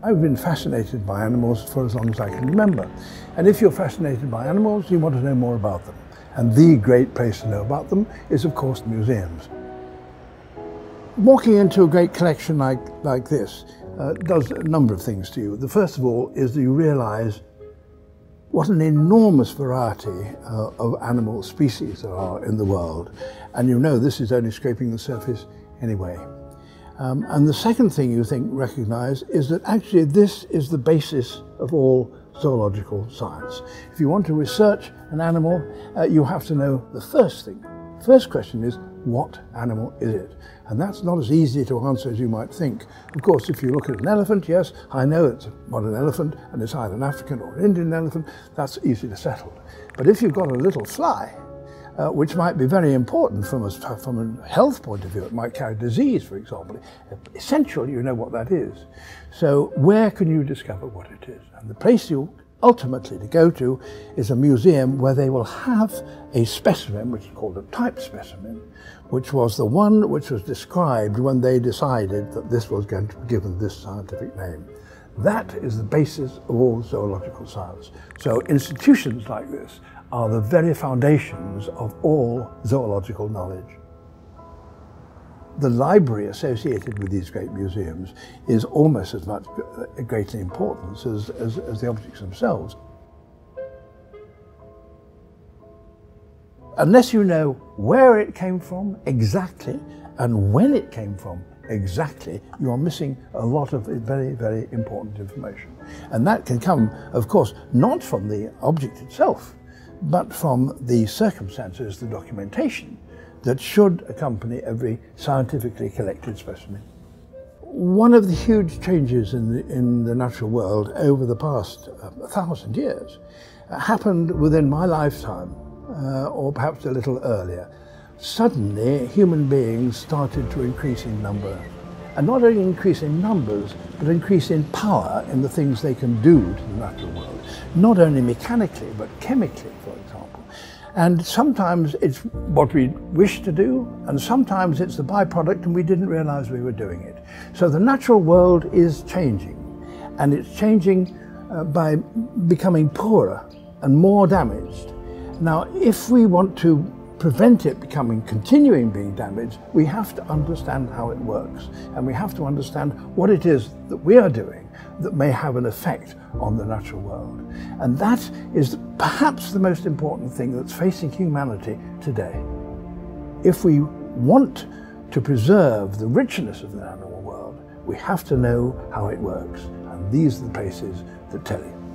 I've been fascinated by animals for as long as I can remember. And if you're fascinated by animals, you want to know more about them. And the great place to know about them is, of course, museums. Walking into a great collection like this does a number of things to you. The first of all is that you realize what an enormous variety of animal species there are in the world. And you know this is only scraping the surface anyway. And the second thing you recognize is that actually this is the basis of all zoological science. If you want to research an animal, you have to know the first thing. First question is, what animal is it? And that's not as easy to answer as you might think. Of course, if you look at an elephant, yes, I know it's not an elephant, and it's either an African or an Indian elephant, that's easy to settle. But if you've got a little fly, which might be very important from a health point of view, it might carry disease, for example. Essentially, you know what that is. So where can you discover what it is? And the place you ultimately to go to is a museum where they will have a specimen, which is called a type specimen, which was the one which was described when they decided that this was going to be given this scientific name. That is the basis of all zoological science. So institutions like this are the very foundations of all zoological knowledge. The library associated with these great museums is almost as much a greatly importance as the objects themselves. Unless you know where it came from exactly and when it came from exactly, you are missing a lot of very, very important information. And that can come, of course, not from the object itself, but from the circumstances, the documentation that should accompany every scientifically collected specimen. One of the huge changes in the natural world over the past 1,000 years happened within my lifetime, or perhaps a little earlier. Suddenly, human beings started to increase in number. And not only increase in numbers, but increase in power in the things they can do to the natural world. Not only mechanically, but chemically, for example. And sometimes it's what we wish to do, and sometimes it's the byproduct and we didn't realize we were doing it. So the natural world is changing, and it's changing by becoming poorer and more damaged. Now, if we want to prevent it continuing being damaged, we have to understand how it works, and we have to understand what it is that we are doing that may have an effect on the natural world. And that is perhaps the most important thing that's facing humanity today. If we want to preserve the richness of the animal world, we have to know how it works, and these are the places that tell you.